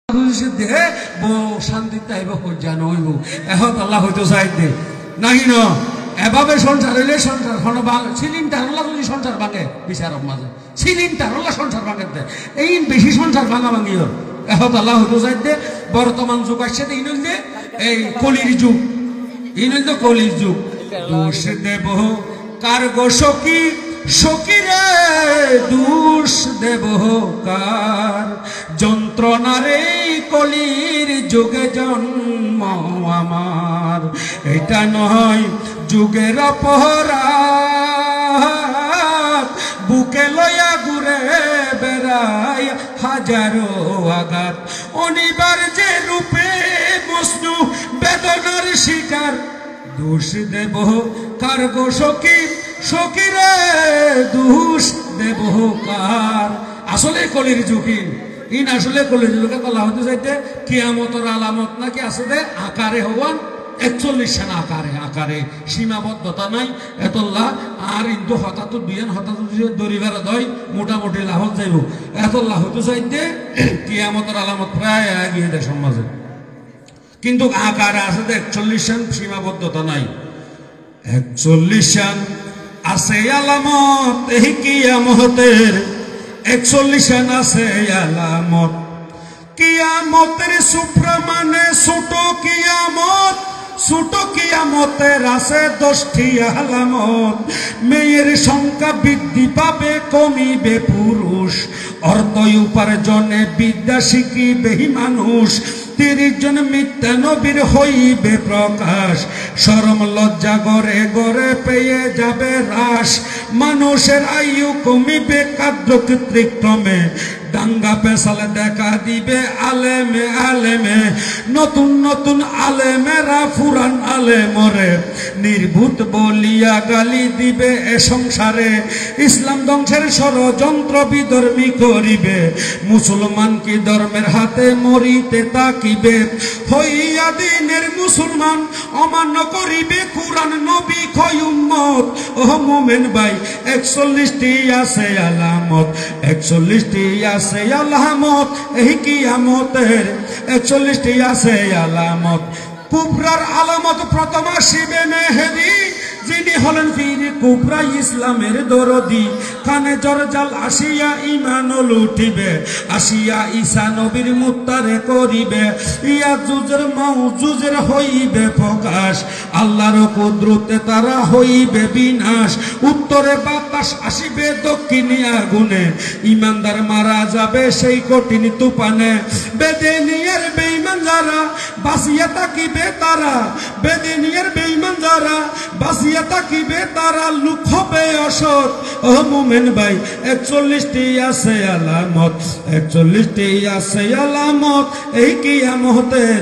দে বো শান্তিতে আইব কল্যাণ হইব এখন আল্লাহ হয়তো চাই দে নাহি ন এভাবে সংসার হইলে সংসার সিলিংটা হল্লা যদি সংসার ভাঙে বিচারক মাঝে সিলিংটা হল্লা সংসার ভাঙে দে এই বেশি সংসার ভাঙা ভাঙিও এখন আল্লাহ হয়তো চাই দে বর্তমান যুগ আসছে ইনল দে এই কলির যুগ ইনল তো কলির যুগ দোষ দেব কার গো সখী সখীরে দোষ দেব কার যন্ত্রণারে কলির যুগে জন্ম আমার এটা নয় যুগের অপরাধ বুকে লয়া ঘুরে বেড়াই হাজারো আঘাত অনিবার্য রূপে মজনু বেদনার শিকার দোষ দেব কার গো সখী সখীরে দোষ দেব কার আসলে কলির যুগী ইন আসলে কলির যুগে বলা হতে চাইতে কিয়ামতের আলামত নাকি আসলে আকারে হওয়ান 41 সেনা আকারে আকারে সীমাবদ্ধতা নাই এতল্লাহ আর কিন্তু হঠাৎ বিয়ান হঠাৎ দরিবার দয় মোটামুটি লাভত যাইব এতল্লাহ হতে চাইতে কিয়ামতের আলামত প্রায় এগিয়ে দেয় সমাজে কিন্তু আকারে আসলে 41 সেন সীমাবদ্ধতা নাই 41 সেন আছে আলামত এই কিয়ামতের 41 সেন আছে আলামত কিয়ামতের সুপ্রমাণে ছোট কিয়ামতের আছে 10টি আলামত মেয়ের সংখ্যা বৃদ্ধি পাবে কমিবে পুরুষ অর্থ উপার্জনে বিদ্যা শিখিবে মানুষ 30 জন মিথ্যা নবীর হইবে প্রকাশ শরম লজ্জা গড়ে গড়ে পেয়ে যাবে হ্রাস মানুষের আয়ু কমিবে কার্যক্ষেত্রিক্রমে দাঙ্গা পেশালে দেখা দিবে আলেমে আলেমে নতুন নতুন আলেমেরা ফুরান আলেমরে নির্ভূত বলিয়া গালি দিবে এ সংসারে ইসলাম ধ্বংসের ষড়যন্ত্র বিধর্মী করিবে মুসলমান কি ধর্মের হাতে মরিতে তাকিবে হইয়া দিনের মুসলমান অমান্য করিবে কুরআন নবী কয় উম্মত ও মোমেন ভাই 41টি আছে আলামত 41টি আছে আলামত এই কিয়ামতের 41টি আছে আলামত কুবরার আলামত প্রথম আসিবে মেহেদী যিনি হলেন পীর কুবরা ইসলামের দরদি কানে জরজাল আসিয়া ঈমান লুটিবে আসিয়া ঈসা নবীর মুত্তারে করিবে ইয়াজুজের মাউজুজের হইবে প্রকাশ আল্লাহর কুদরতে তারা হইবে বিনাশ উত্তরে বাতাস আসিবে দক্ষিণে আগুনে ঈমানদার মারা যাবে সেই কঠিন তুফানে বেদিনিয়ার বেঈমান যারা বাঁচিয়া থাকিবে তারা বেদিনিয়ার বেঈমান যারা বাঁচিয়া তাকিবে তারা লোক হবে অসৎ ও মোমেন ভাই 41টি আছে আলামত 41টি আছে আলামত এই কিয়ামতের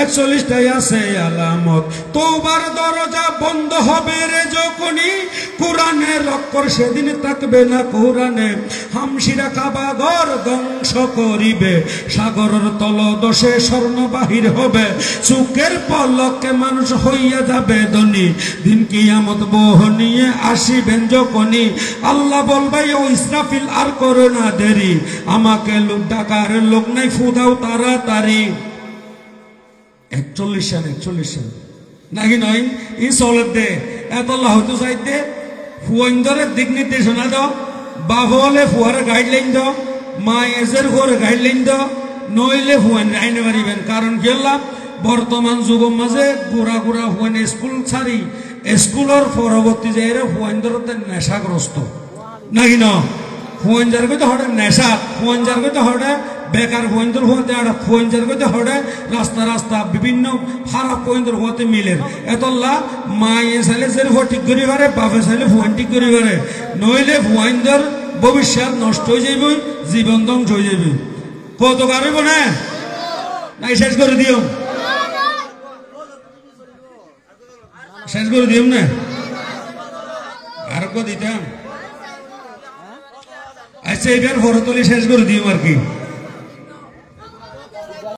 41টি আছে আলামত তওবার দরজা বন্ধ হবে রে যখনই কোরআনের অক্ষর সেদিন থাকবে না কোরআনে হামশিরা কাবা ঘর ধ্বংস করিবে সাগরের তলদেশে স্বর্ণ বাহির হবে চোখের পলকে মানুষ হইয়া যাবে ধনী দিন কিয়ামত বহ নিয়ে আসিবেন যখনই আল্লাহ বলবে ও ইসরাফিল আর করো না দেরি আমাকে লোক ডাকার লোক নাই ফুদাও তাড়াতাড়ি 41 সেন নাকি নয় ই চলে দে এত আল্লাহ হয়তো চাইতে ফুয়াইন্দরের দিক নির্দেশনা দাও বাবা হলে ফুয়ারে গাইডলাইন দাও মা এজের ফুয়ারে গাইডলাইন দাও নইলে ফুয়াইন আইনে পারিবেন কারণ কি হলাম বর্তমান যুগের মাঝে গোড়া গোড়া ফুয়াইন স্কুল ছাড়ি স্কুলের পরবর্তী যে ফুয়াইন্দরতে নেশাগ্রস্ত নাকি ন ফুয়াইঞ্জার কইতে হঠাৎ নেশা ফুয়াইঞ্জার কইতে হঠাৎ বেকার ফুয়াইন্দর হতে ফুয়াইঞ্জার কইতে হঠাৎ রাস্তা রাস্তা বিভিন্ন খারাপ ফুয়াইন্দর হতে মিলেন এতল্লা মায়ে চাইলে যে ঠিক করি পারে বাপে চাইলে ফুয়াইন ঠিক করি পারে নইলে ফুয়াইন্দর ভবিষ্যৎ নষ্ট হয়ে যাইব জীবন ধ্বংস হয়ে যাবে কত কারইব না নাই শেষ করে দিও শেষ করে দিও না আর কো দিতাম আচ্ছা এবার হরতলি শেষ করে দিও আর কি